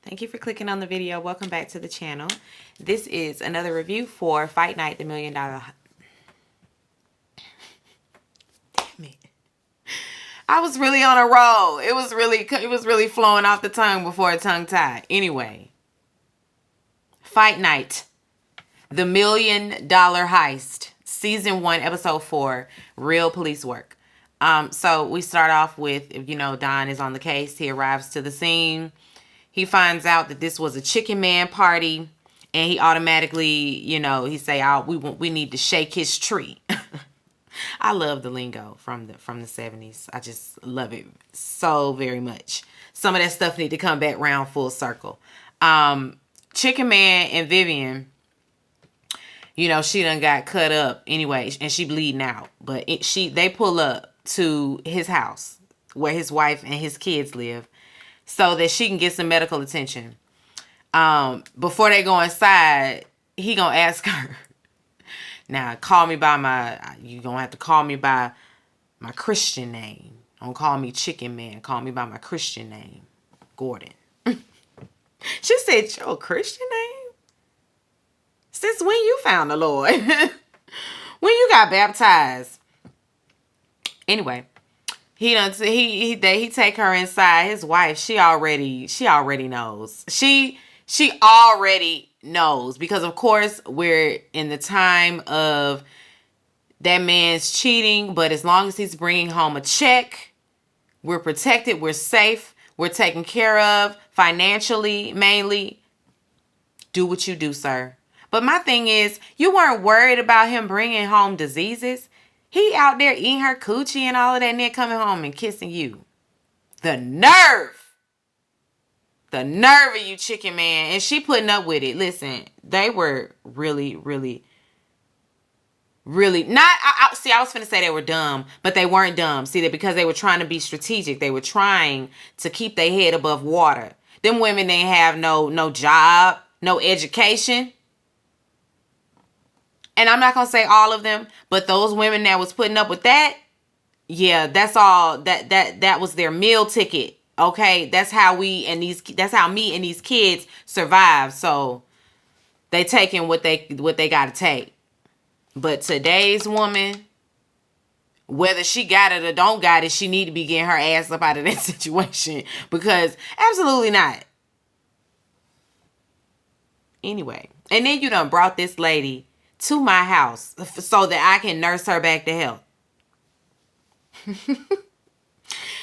Thank you for clicking on the video. Welcome back to the channel. This is another review for Fight Night, the $1 Million. Damn it. I was really on a roll. It was really flowing off the tongue before a tongue tied. Anyway. Fight Night, the $1 Million Heist, Season 1, Episode 4, Real Police Work. So we start off with, Don is on the case. He arrives to the scene. He finds out that this was a chicken man party, and he automatically, he say, "Oh, we need to shake his tree." I love the lingo from the 70s. I just love it so very much. Some of that stuff need to come back round full circle. Chicken Man and Vivian, she done got cut up anyway, and she bleeding out. But they pull up to his house where his wife and his kids live, so that she can get some medical attention. Before they go inside, he gonna ask her, "Now, you gonna have to call me by my Christian name. Don't call me Chicken Man. Call me by my Christian name, Gordon." She said, "Your Christian name? Since when you found the Lord?" When you got baptized? Anyway, he take her inside. His wife, she already knows. She already knows, because of course we're in the time of that man's cheating, but as long as he's bringing home a check, we're protected, we're safe, we're taken care of financially, mainly. Do what you do, sir. But my thing is, you weren't worried about him bringing home diseases. He out there eating her coochie and all of that, and then coming home and kissing you. The nerve. The nerve of you, Chicken Man. And she putting up with it. Listen, they were really not, I was finna say they were dumb, but they weren't dumb. See, that because they were trying to be strategic. They were trying to keep their head above water. Them women didn't have no job, no education. And I'm not going to say all of them, but those women that was putting up with that, yeah, that's all, that was their meal ticket. Okay. That's how me and these kids survive. So they taking what they got to take. But today's woman, whether she got it or don't got it, she need to be getting her ass up out of that situation, because absolutely not. Anyway, and then you done brought this lady to my house so that I can nurse her back to health.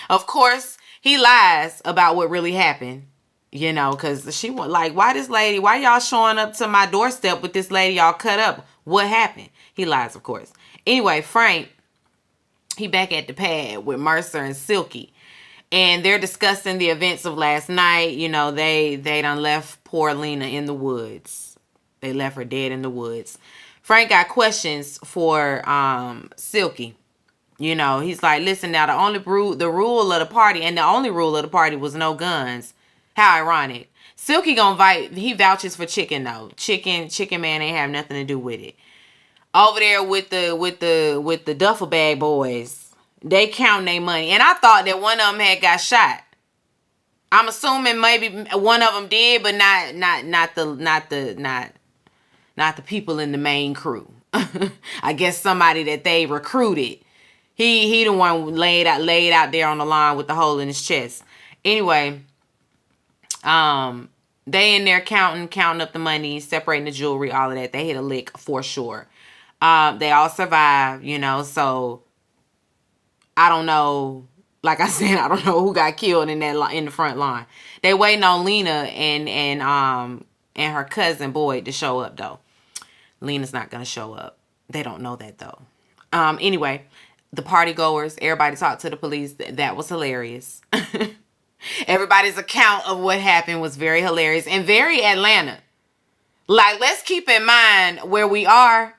Of course, he lies about what really happened, because she was like, why y'all showing up to my doorstep with this lady y'all cut up? What happened? He lies, of course. Anyway, Frank, he back at the pad with Mercer and Silky, and they're discussing the events of last night. They done left poor Lena in the woods. They left her dead in the woods. Frank got questions for Silky. He's like, listen, now the rule of the party, and the only rule of the party was no guns. How ironic. Silky he vouches for Chicken though. Chicken Man ain't have nothing to do with it. Over there with the duffel bag boys, they counting their money, and I thought that one of them had got shot. I'm assuming maybe one of them did, but not the people in the main crew. I guess somebody that they recruited. He the one laid out there on the line with the hole in his chest. Anyway, they in there counting up the money, separating the jewelry, all of that. They hit a lick for sure. They all survive, so I don't know. Like I said, I don't know who got killed in the front line. They waiting on Lena and her cousin Boyd to show up though. Lena's not gonna show up. They don't know that though. Anyway, the party goers, everybody talked to the police. That was hilarious. Everybody's account of what happened was very hilarious and very Atlanta. Like, let's keep in mind where we are,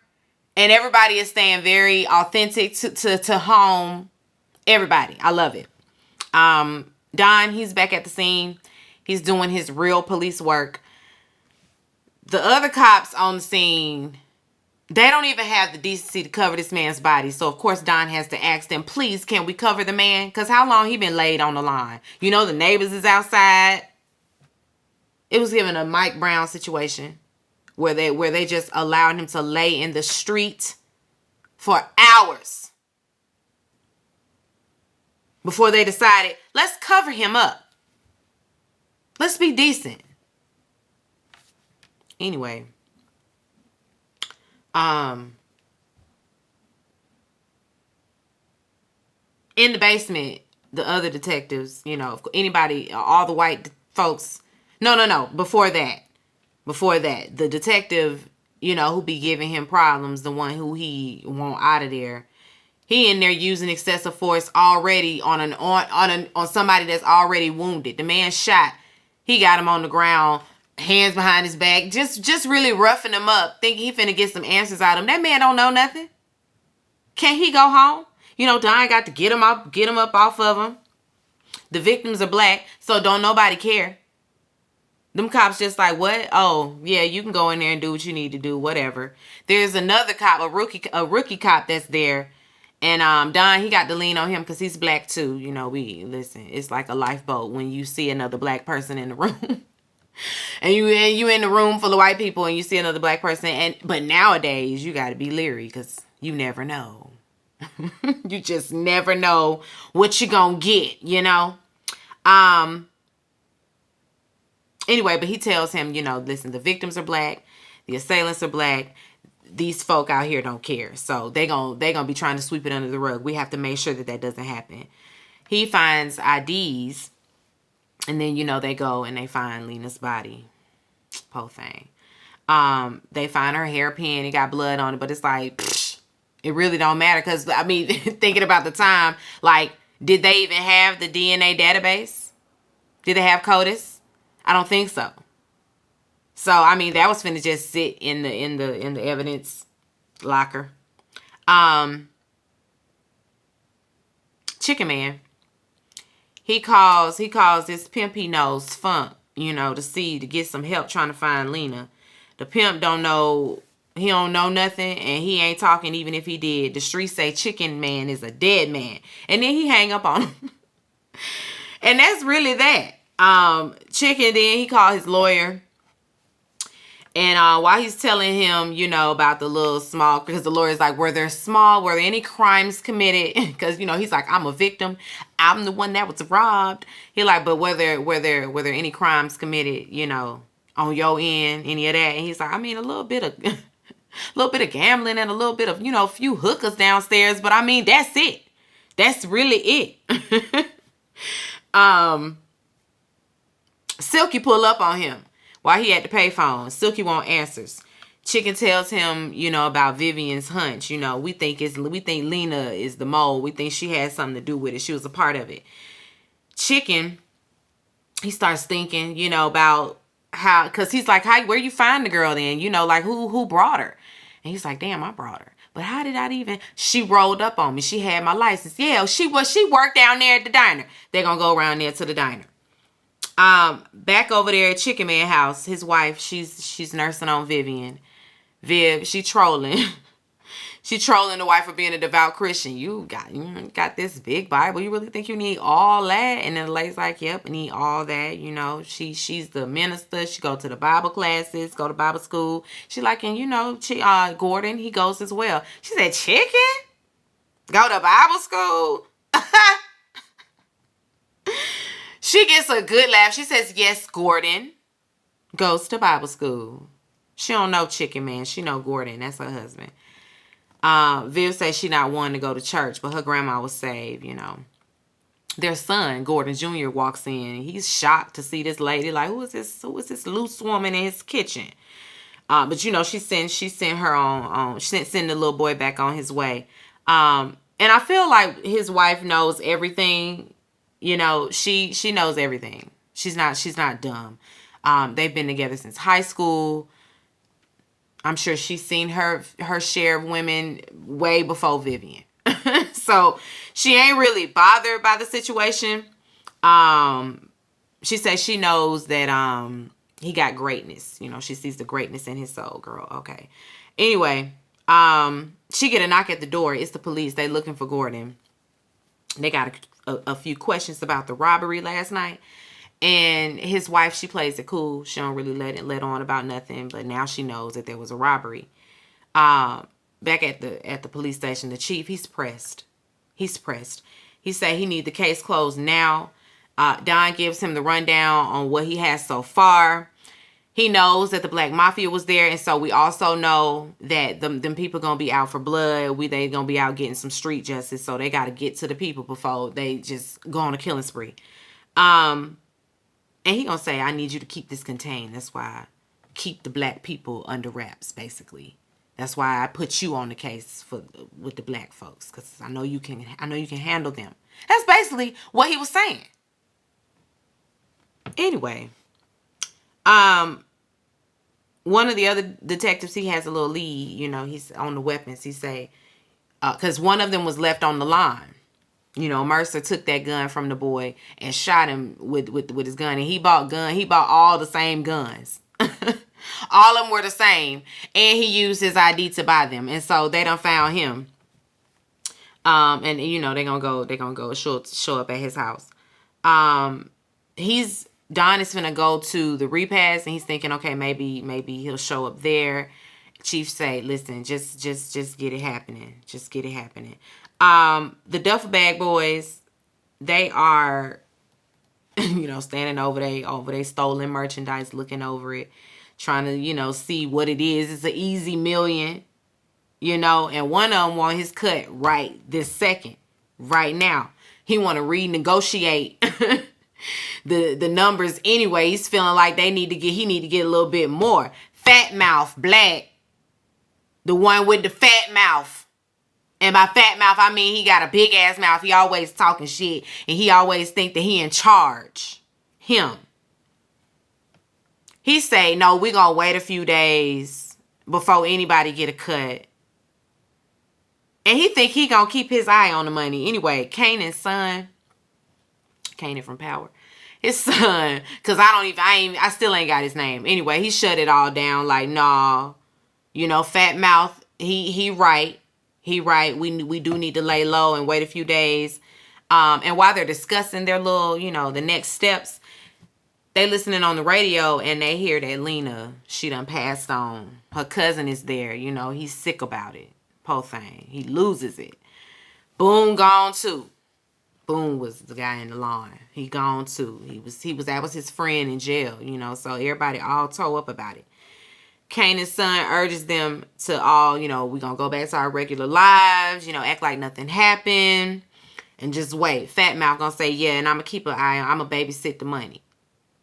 and everybody is staying very authentic to home. Everybody, I love it. Don, he's back at the scene. He's doing his real police work. The other cops on the scene, they don't even have the decency to cover this man's body. So, of course, Don has to ask them, please, can we cover the man? Because how long he been laid on the line? The neighbors is outside. It was given a Mike Brown situation where they just allowed him to lay in the street for hours before they decided, let's cover him up. Let's be decent. Anyway, in the basement, the other detectives, anybody, all the white folks. No. Before that, the detective, who be giving him problems, the one who he want out of there, he in there using excessive force already on somebody that's already wounded. The man shot. He got him on the ground, hands behind his back, just really roughing him up, thinking he finna get some answers out of him. That man don't know nothing. Can he go home? Don got to get him up off of him. The victims are black, so don't nobody care. Them cops just like, what? Oh, yeah, you can go in there and do what you need to do, whatever. There's another cop, a rookie cop that's there. And Don, he got to lean on him because he's black too. Listen, it's like a lifeboat when you see another black person in the room. and you in the room full of white people and you see another black person. But nowadays, you got to be leery because you never know. You just never know what you're going to get, Anyway, but he tells him, listen, the victims are black. The assailants are black. These folk out here don't care. So they gonna be trying to sweep it under the rug. We have to make sure that doesn't happen. He finds IDs. And then, they go and they find Lena's body. Poor thing. They find her hairpin. It got blood on it. But it's like, it really don't matter. Because, thinking about the time, like, did they even have the DNA database? Did they have CODIS? I don't think so. So, that was finna just sit in the evidence locker. Chicken Man. He calls this pimp he knows, Funk, to get some help trying to find Lena. The pimp don't know nothing, and he ain't talking even if he did. The streets say Chicken Man is a dead man. And then he hang up on him. And that's really that. Chicken, then he called his lawyer. And while he's telling him, about the little small, because the lawyer's like, were there any crimes committed? Because, he's like, I'm a victim. I'm the one that was robbed. He like, but were there any crimes committed, on your end, any of that? And he's like, a little bit of gambling and a little bit of, a few hookers downstairs. But that's it. That's really it. Silky pull up on him while he at the payphone. Silky want answers. Chicken tells him, about Vivian's hunch. We think Lena is the mole. We think she had something to do with it. She was a part of it. Chicken, he starts thinking, about how, because he's like, where you find the girl then? Who brought her? And he's like, damn, I brought her. But how did I even? She rolled up on me. She had my license. Yeah, she worked down there at the diner. They're gonna go around there to the diner. Back over there at Chicken Man house, his wife, she's nursing on Vivian. Viv, she trolling. She trolling the wife for being a devout Christian. You got this big Bible. You really think you need all that? And then the lady's like, yep, I need all that. She's the minister. She go to the Bible classes, go to Bible school. She like, and Gordon, he goes as well. She said, Chicken? Go to Bible school? She gets a good laugh. She says, yes, Gordon goes to Bible school. She don't know Chicken Man. She know Gordon. That's her husband. Viv says she not wanting to go to church, but her grandma was saved, Their son, Gordon Jr., walks in. He's shocked to see this lady. Like, who is this loose woman in his kitchen? But she sent her on. She sent the little boy back on his way. And I feel like his wife knows everything. She knows everything. She's not dumb. They've been together since high school. I'm sure she's seen her share of women way before Vivian. So she ain't really bothered by the situation. She says she knows that he got greatness. She sees the greatness in his soul, girl. Okay. Anyway, she get a knock at the door. It's the police. They looking for Gordon. They got a few questions about the robbery last night. And his wife, she plays it cool. She don't really let on about nothing. But now she knows that there was a robbery. Back at the police station, the chief, he's pressed. He's pressed. He said he need the case closed now. Don gives him the rundown on what he has so far. He knows that the Black Mafia was there, and so we also know that them people gonna be out for blood. They gonna be out getting some street justice, so they gotta get to the people before they just go on a killing spree. And he gonna say, I need you to keep this contained. That's why I keep the black people under wraps, basically. That's why I put you on the case with the black folks, because I know you can handle them. That's basically what he was saying. Anyway, one of the other detectives, he has a little lead, he's on the weapons. He say, because one of them was left on the line. Mercer took that gun from the boy and shot him with his gun. And he bought all the same guns. All of them were the same. And he used his ID to buy them. And so they done found him. And they're gonna go show up at his house. Don is finna go to the repass, and he's thinking, okay, maybe he'll show up there. Chief say, listen, just get it happening. Just get it happening. The duffel bag boys, they are, standing over they stolen merchandise, looking over it, trying to, see what it is. It's an easy million, and one of them want his cut right this second, right now. He want to renegotiate the numbers anyway. He's feeling like he need to get a little bit more. Fat Mouth Black, the one with the fat mouth. And by fat mouth, I mean he got a big ass mouth. He always talking shit, and he always think that he in charge. Him. He say, no, we gonna wait a few days before anybody get a cut. And he think he gonna keep his eye on the money. Anyway, Kanan's son, Kanan from Power, his son, because I still ain't got his name. Anyway, he shut it all down like, nah, Fat Mouth, he right. He right. We do need to lay low and wait a few days. And while they're discussing their little, the next steps, they listening on the radio and they hear that Lena, she done passed on. Her cousin is there. He's sick about it. Poor thing. He loses it. Boone gone too. Boone was the guy in the line. He gone too. That was his friend in jail, so everybody all tore up about it. Kanan's son urges them to all, we're going to go back to our regular lives, act like nothing happened and just wait. Fat Mouth going to say, yeah, and I'm going to keep an eye on, I'm going to babysit the money.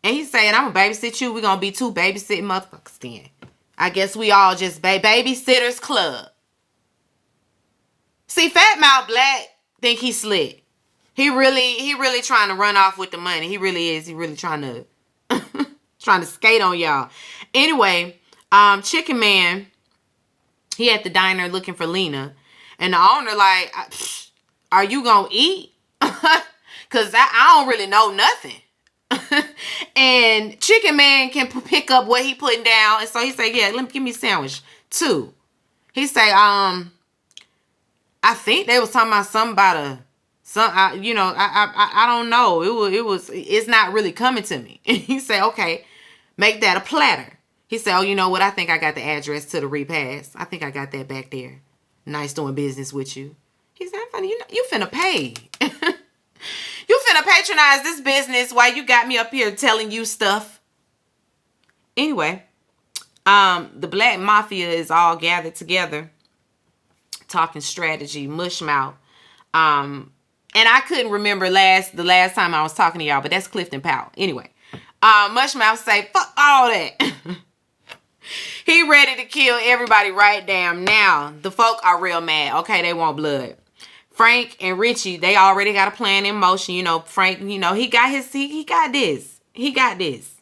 And he's saying, I'm going to babysit you. We're going to be two babysitting motherfuckers then. I guess we all just babysitters club. See, Fat Mouth Black think he's slick. He really trying to run off with the money. He really is. He really trying to skate on y'all. Anyway, Chicken Man, he at the diner looking for Lena. And the owner like, are you going to eat? Because I don't really know nothing. And Chicken Man can pick up what he putting down. And so he say, yeah, give me a sandwich too. He say, I think they was talking about something about I don't know. It's not really coming to me. And he say, okay, make that a platter. He said, oh, you know what? I think I got the address to the repass. I think I got that back there. Nice doing business with you. He said, funny, you finna pay. You finna patronize this business while you got me up here telling you stuff. Anyway, the Black Mafia is all gathered together, talking strategy, mush mouth. And I couldn't remember the last time I was talking to y'all, but that's Clifton Powell. Anyway, Mushmouth say, fuck all that. He ready to kill everybody right damn now. The folk are real mad. Okay, they want blood. Frank and Richie, they already got a plan in motion. Frank, he got he got this. He got this.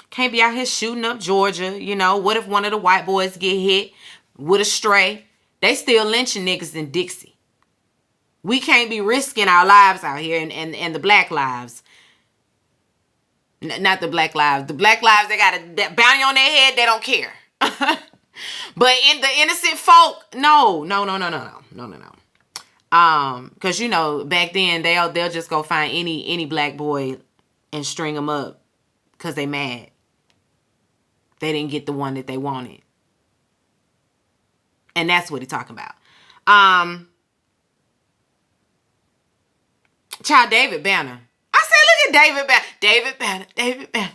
Can't be out here shooting up Georgia. What if one of the white boys get hit with a stray? They still lynching niggas in Dixie. We can't be risking our lives out here and the black lives. Not the black lives. The black lives, they got a bounty on their head. They don't care. But in the innocent folk, no. Because, back then, they'll just go find any black boy and string them up because they mad. They didn't get the one that they wanted. And that's what he's talking about. Child, David Banner. I said, look at David Banner. David Banner. David Banner.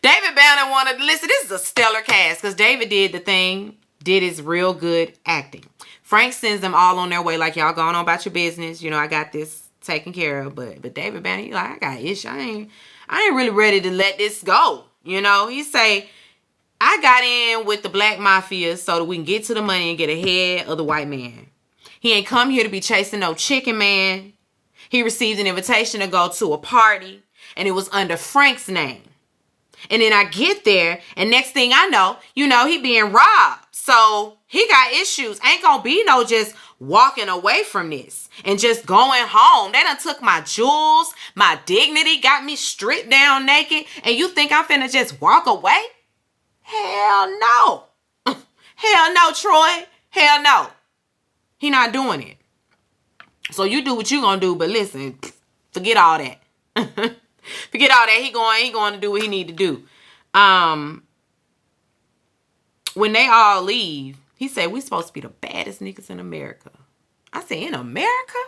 David Banner wanted to listen. This is a stellar cast because David did the thing, did his real good acting. Frank sends them all on their way, like, y'all going on about your business. You know, I got this taken care of. But David Banner, he like, I got issue. I ain't really ready to let this go. You know, he say, I got in with the black mafia so that we can get to the money and get ahead of the white man. He ain't come here to be chasing no chicken man. He received an invitation to go to a party, and it was under Frank's name. And then I get there, and next thing I know, you know, he being robbed. So he got issues. Ain't gonna be no just walking away from this and just going home. They done took my jewels, my dignity, got me stripped down naked, and you think I'm finna just walk away? Hell no. Hell no, Troy. Hell no. He not doing it. So you do what you gonna do, but listen, forget all that. Forget all that. He going to do what he need to do. When they all leave, he said, we supposed to be the baddest niggas in America. I said, in America?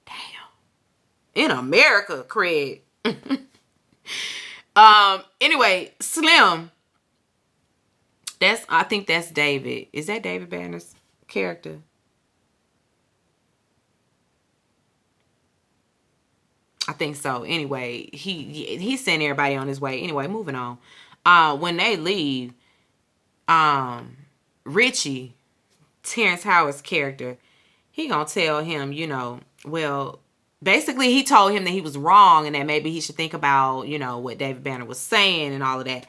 Damn. In America, Craig. Anyway, Slim. I think that's David. Is that David Banner's character? I think so. Anyway, he sent everybody on his way. Anyway, moving on. When they leave, Richie, Terrence Howard's character, he gonna tell him, you know, well, basically he told him that he was wrong and that maybe he should think about, you know, what David Banner was saying and all of that.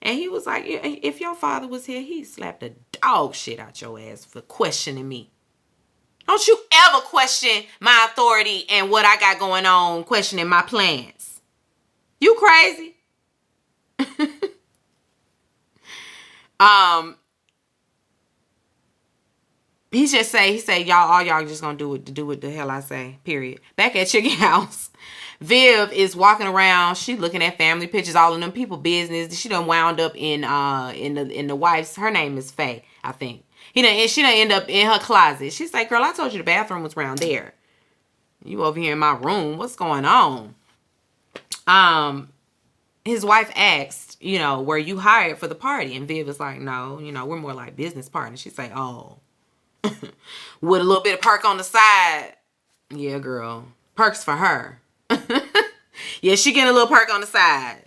And he was like, if your father was here, he'd slap the dog shit out your ass for questioning me. Don't you ever question my authority and what I got going on, questioning my plans. You crazy? He say, all y'all just gonna do what the hell I say, period. Back at Chicken House, Viv is walking around. She looking at family pictures, all of them people business. She done wound up in the wife's, her name is Faye, I think. She done end up in her closet. She's like, girl, I told you the bathroom was around there. You over here in my room. What's going on? His wife asked, you know, were you hired for the party? And Viv was like, no, you know, we're more like business partners. She's like, oh. With a little bit of perk on the side. Yeah, girl. Perks for her. Yeah, she getting a little perk on the side.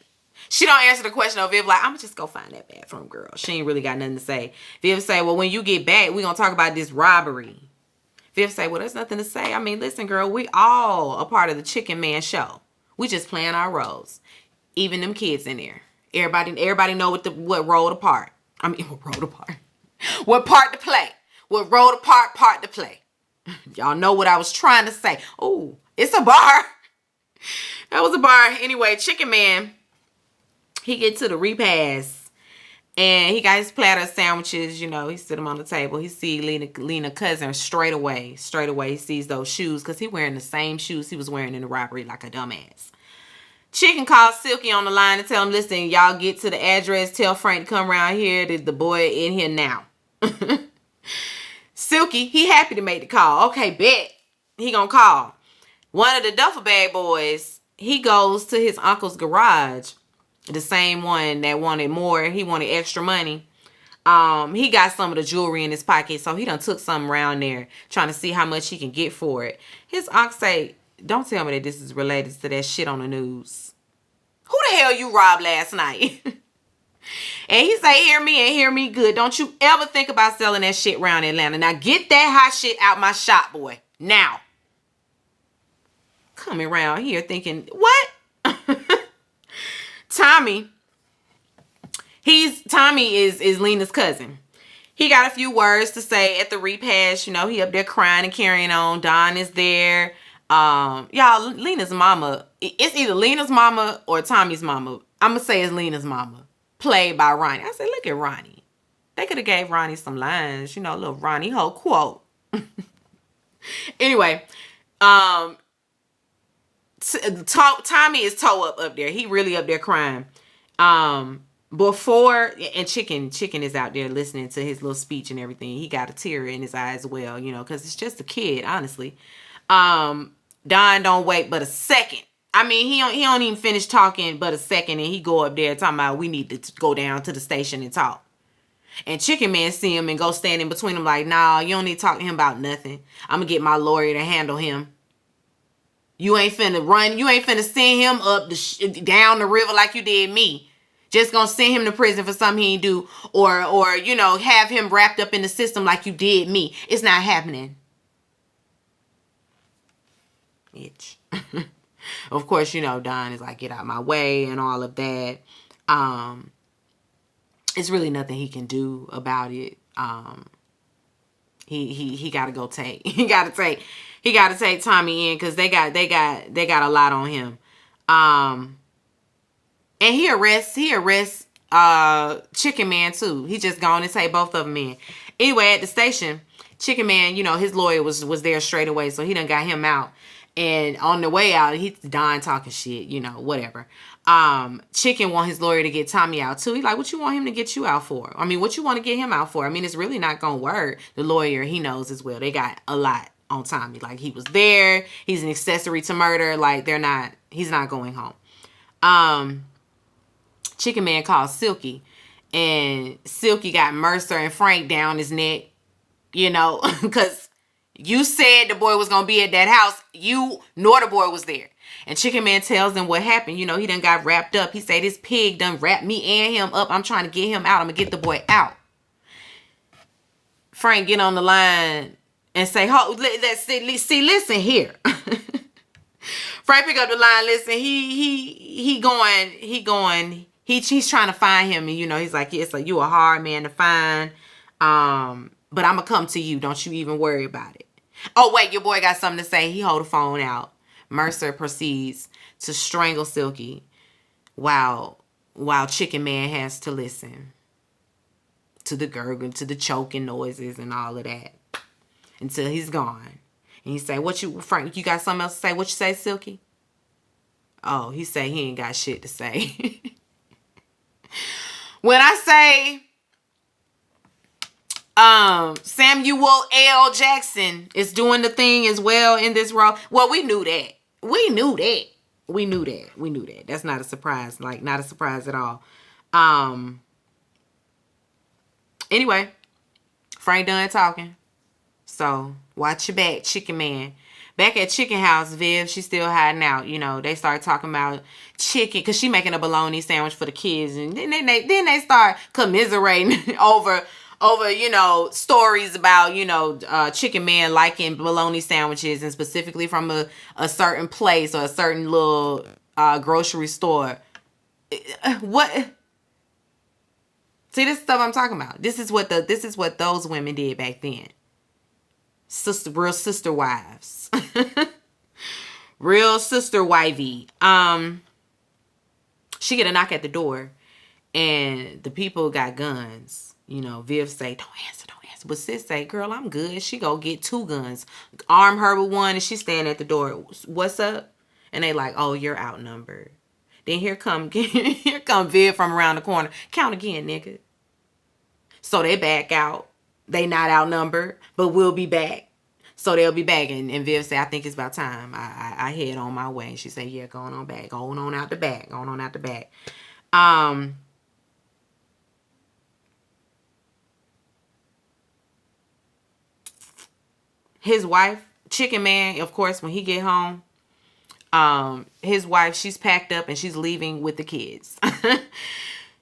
She don't answer the question of Viv like, I'm gonna just go find that bathroom, girl. She ain't really got nothing to say. Viv say, well, when you get back, we gonna talk about this robbery. Viv say, well, there's nothing to say. I mean, listen, girl, we all a part of the Chicken Man show. We just playing our roles. Even them kids in there. Everybody know what role to part. I mean, what role to part. What part to play. What role to part to play. Y'all know what I was trying to say. Oh, it's a bar. That was a bar. Anyway, Chicken Man, he get to the repast and he got his platter of sandwiches. You know, he sit them on the table. He see Lena cousin straight away. He sees those shoes because he wearing the same shoes he was wearing in the robbery like a dumbass. Chicken calls Silky on the line and tell him, listen, y'all get to the address. Tell Frank to come around here. The boy in here now. Silky, he happy to make the call. Okay, bet. He gonna call. One of the duffel bag boys, he goes to his uncle's garage. The same one that wanted more. He wanted extra money. He got some of the jewelry in his pocket. So he done took something around there trying to see how much he can get for it. His uncle say, don't tell me that this is related to that shit on the news. Who the hell you robbed last night? And he say, hear me and hear me good. Don't you ever think about selling that shit around Atlanta. Now get that hot shit out my shop, boy. Now. Coming around here thinking, what? Tommy is Lena's cousin. He got a few words to say at the repast. You know, he up there crying and carrying on. Don is there. Y'all, Lena's mama, it's either Lena's mama or Tommy's mama. I'm going to say it's Lena's mama. Played by Ronnie. I said, look at Ronnie. They could have gave Ronnie some lines. You know, a little Ronnie Ho quote. Anyway, Tommy is toe up there. He really up there crying. Before, and chicken is out there listening to his little speech and everything. He got a tear in his eye as well, because it's just a kid, honestly. Don don't wait but a second. I mean, he don't even finish talking but a second, and he go up there talking about we need to go down to the station and talk. And Chicken Man see him and go stand in between them like, nah, you don't need to talk to him about nothing. I'm gonna get my lawyer to handle him. You ain't finna run. You ain't finna send him up down the river like you did me. Just gonna send him to prison for something he ain't do, or have him wrapped up in the system like you did me. It's not happening. Bitch. Of course, Don is like, get out my way and all of that. It's really nothing he can do about it. He got to go take. He got to take Tommy in because they got a lot on him. And he arrests Chicken Man too. He just gone and take both of them in. Anyway, at the station, Chicken Man, his lawyer was there straight away, so he done got him out. And on the way out, he's Don talking shit, whatever. Chicken want his lawyer to get Tommy out too. He like, what you want him to get you out for? I mean, what you want to get him out for? I mean, it's really not gonna work. The lawyer, he knows as well. They got a lot on Tommy. Like, he was there. He's an accessory to murder. Like, he's not going home. Chicken Man called Silky. And Silky got Mercer and Frank down his neck, because you said the boy was going to be at that house. You nor the boy was there. And Chicken Man tells them what happened. He done got wrapped up. He said, this pig done wrapped me and him up. I'm trying to get him out. I'm going to get the boy out. Frank get on the line and say, listen here. Frank pick up the line. Listen, he's trying to find him. And, he's like, yeah, so you a hard man to find. But I'm going to come to you. Don't you even worry about it. Oh, wait, your boy got something to say. He hold the phone out. Mercer proceeds to strangle Silky while Chicken Man has to listen to the gurgling, to the choking noises and all of that until he's gone. And he say, Frank, you got something else to say? What you say, Silky? Oh, he say he ain't got shit to say. When I say Samuel L. Jackson is doing the thing as well in this role. Well, we knew that. That's not a surprise. Like, not a surprise at all. Anyway, Frank done talking. So, watch your back, Chicken Man. Back at Chicken House, Viv, she's still hiding out. They start talking about chicken because she making a bologna sandwich for the kids. And then they start commiserating over stories about, Chicken Man liking bologna sandwiches, and specifically from a certain place or a certain little grocery store. What? See, this stuff I'm talking about. This is what those women did back then. Real sister wives. Real sister wifey. She get a knock at the door, and the people got guns. Viv say, don't answer. But sis say, girl, I'm good. She go get 2 guns. Arm her with one, and she stand at the door. What's up? And they like, oh, you're outnumbered. Then here come Viv from around the corner. Count again, nigga. So they back out. They not outnumbered, but we'll be back. So they'll be back. And Viv say, I think it's about time. I head on my way. And she say, yeah, going on back. Going on out the back. His wife, Chicken Man, of course, when he get home, his wife, she's packed up and she's leaving with the kids.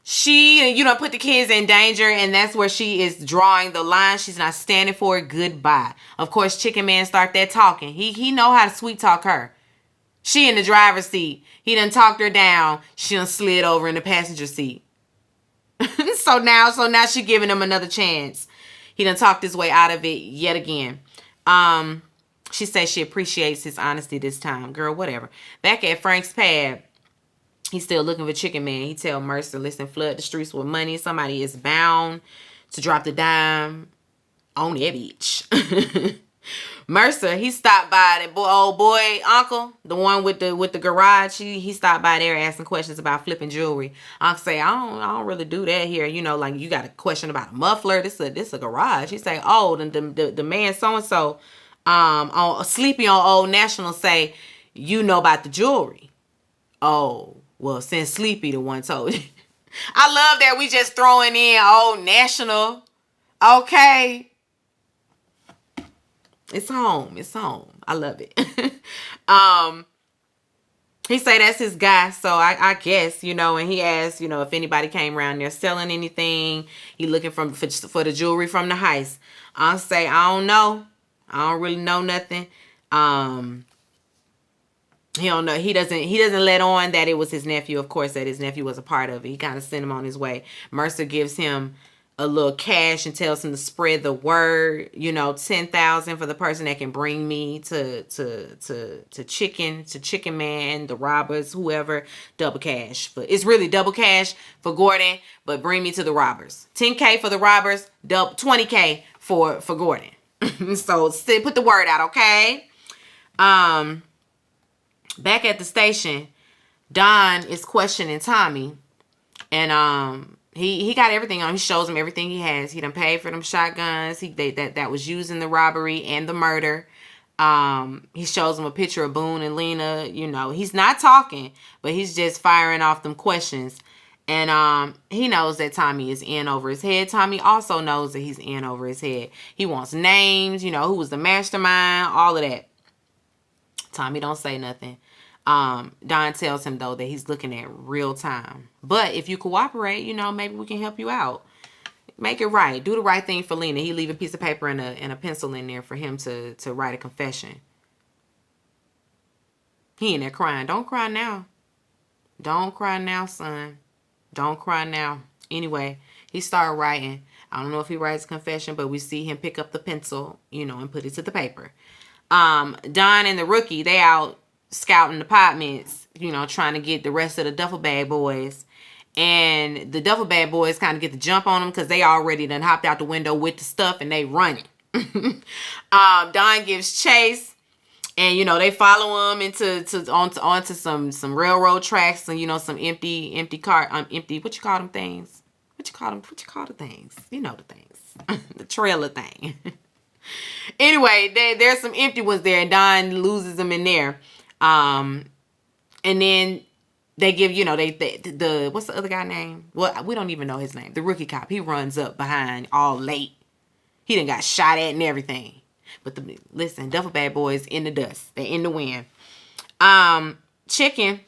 She, put the kids in danger, and that's where she is drawing the line. She's not standing for it. Goodbye. Of course, Chicken Man start that talking. He know how to sweet talk her. She in the driver's seat. He done talked her down. She done slid over in the passenger seat. So now she giving him another chance. He done talked his way out of it yet again. She says she appreciates his honesty this time. Girl, whatever. Back at Frank's pad, he's still looking for Chicken Man. He tell Mercer, listen, flood the streets with money. Somebody is bound to drop the dime on that bitch. Mercer, he stopped by that old boy uncle, the one with the garage. He stopped by there asking questions about flipping jewelry. Uncle say, I don't really do that here. You know, like you got a question about a muffler. This a garage. He say, oh, the man so and so, on sleepy on Old National say, you know about the jewelry. Oh, well, since Sleepy the one told you. I love that we just throwing in Old National. Okay. It's home. It's home. I love it. He say that's his guy, so I guess, you know, and he asked, you know, if anybody came around there selling anything. He looking for the jewelry from the heist. I'll say, I don't know. I don't really know nothing. He don't know. He doesn't let on that it was his nephew. Of course, that his nephew was a part of it. He kind of sent him on his way. Mercer gives him a little cash and tells him to spread the word. You know, 10,000 for the person that can bring me to Chicken Man, the robbers, whoever. Double cash, but it's really double cash for Gordon. But bring me to the robbers. 10K for the robbers. 20K for Gordon. So put the word out, okay? Back at the station, Don is questioning Tommy, and he got everything on. He shows him everything he has. He done paid for them shotguns. That was used in the robbery and the murder. He shows him a picture of Boone and Lena. You know, he's not talking, but he's just firing off them questions. And he knows that Tommy is in over his head. Tommy also knows that he's in over his head. He wants names, you know, who was the mastermind, all of that. Tommy don't say nothing. Don tells him, though, that he's looking at real time. But if you cooperate, you know, maybe we can help you out. Make it right. Do the right thing for Lena. He leave a piece of paper and a pencil in there for him to write a confession. He in there crying. Don't cry now. Don't cry now, son. Don't cry now. Anyway, he started writing. I don't know if he writes a confession, but we see him pick up the pencil, you know, and put it to the paper. Don and the rookie, they out scouting apartments, you know, trying to get the rest of the duffel bag boys. And the duffel bag boys kind of get the jump on them because they already done hopped out the window with the stuff and they running. Don gives chase, and you know they follow him onto some railroad tracks, and you know some empty what you call them things? What you call the things? You know the things. The trailer thing. Anyway, there's some empty ones there, and Don loses them in there. And then they give, you know, the what's the other guy name? Well, we don't even know his name. The rookie cop. He runs up behind all late. He done got shot at and everything. But listen, duffel bag boys in the dust. They in the wind. Chicken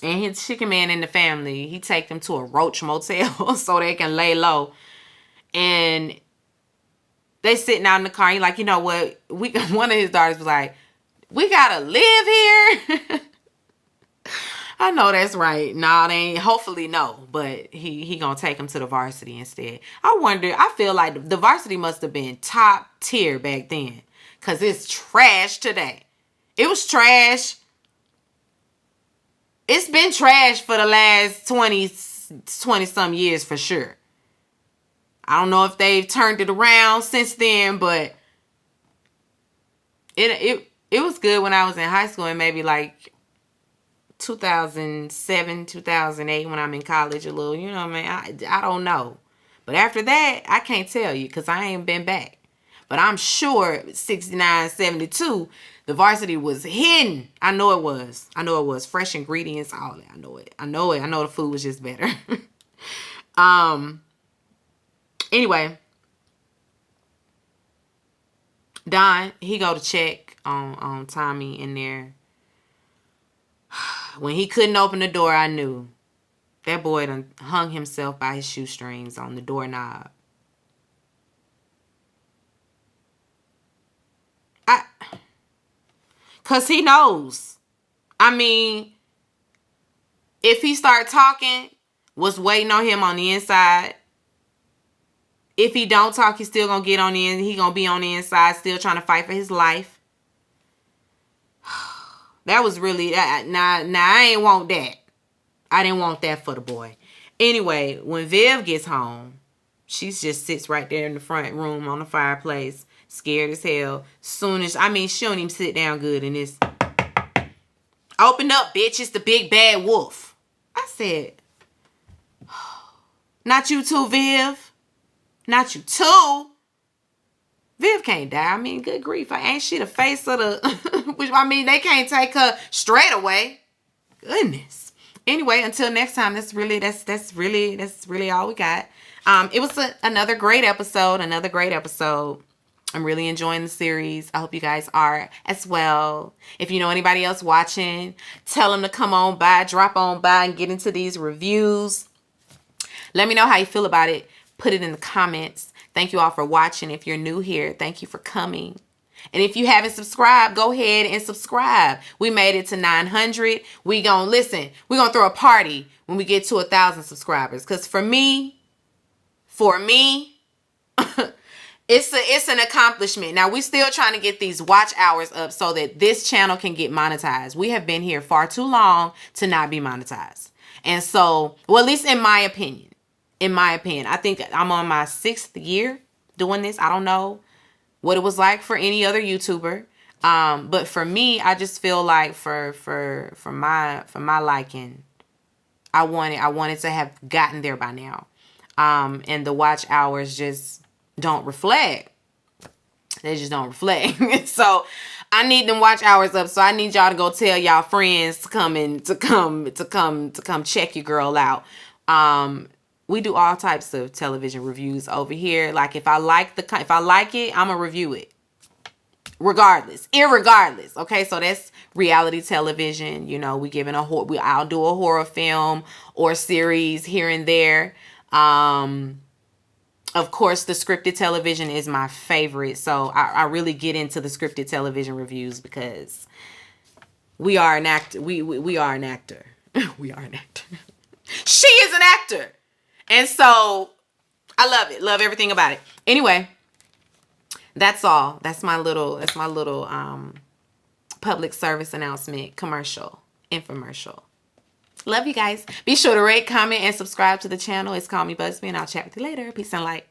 and his Chicken Man and the family, he take them to a roach motel so they can lay low. And they sitting out in the car. He like, you know what? One of his daughters was like, we gotta live here. I know that's right. Nah, they ain't. Hopefully no, but he gonna take him to the varsity instead. I feel like the varsity must have been top tier back then, cause it's trash today. It was trash. It's been trash for the last 20 some years for sure. I don't know if they've turned it around since then, but it was good when I was in high school, and maybe like 2007, 2008 when I'm in college a little, you know what I mean? I don't know. But after that, I can't tell you because I ain't been back. But I'm sure 69, 72, the varsity was hidden. I know it was. Fresh ingredients, all that. I know it. I know the food was just better. Anyway, Don, he go to check on Tommy in there. When he couldn't open the door, I knew that boy done hung himself by his shoestrings on the doorknob. Cause he knows. I mean, if he start talking, what's waiting on him on the inside? If he don't talk, he's still gonna get on the end. He gonna be on the inside, still trying to fight for his life. That was really nah. I ain't want that. I didn't want that for the boy. Anyway, when Viv gets home, she just sits right there in the front room on the fireplace, Scared as hell. Soon as, I mean, she don't even sit down good in this. Open up, bitch. It's the big bad wolf. I said, not you too, Viv. Not you too. Viv can't die. I mean, good grief. Ain't she the face of the... Which, I mean, they can't take her straight away. Goodness. Anyway, until next time, that's really all we got. It was another great episode. I'm really enjoying the series. I hope you guys are as well. If you know anybody else watching, tell them to come on by, drop on by, and get into these reviews. Let me know how you feel about it. Put it in the comments. Thank you all for watching. If you're new here, thank you for coming. And if you haven't subscribed, go ahead and subscribe. We made it to 900. We're going to throw a party when we get to 1,000 subscribers. Because for me, it's an accomplishment. Now, we're still trying to get these watch hours up so that this channel can get monetized. We have been here far too long to not be monetized. And so, well, at least in my opinion, I think I'm on my 6th year doing this. I don't know what it was like for any other YouTuber. But for me, I just feel like for my liking, I wanted to have gotten there by now. And the watch hours just don't reflect. They just don't reflect. So I need them watch hours up. So I need y'all to go tell y'all friends to come check your girl out. We do all types of television reviews over here. Like if I like it, I'm gonna review it. Irregardless. Okay, so that's reality television. You know, I'll do a horror film or series here and there. Of course, the scripted television is my favorite. So I really get into the scripted television reviews because we are an actor. We are an actor. We are an actor. She is an actor. And so I love it. Love everything about it. Anyway, that's all. That's my little public service announcement, infomercial. Love you guys. Be sure to rate, comment, and subscribe to the channel. It's Call Me Busby, and I'll chat with you later. Peace and light.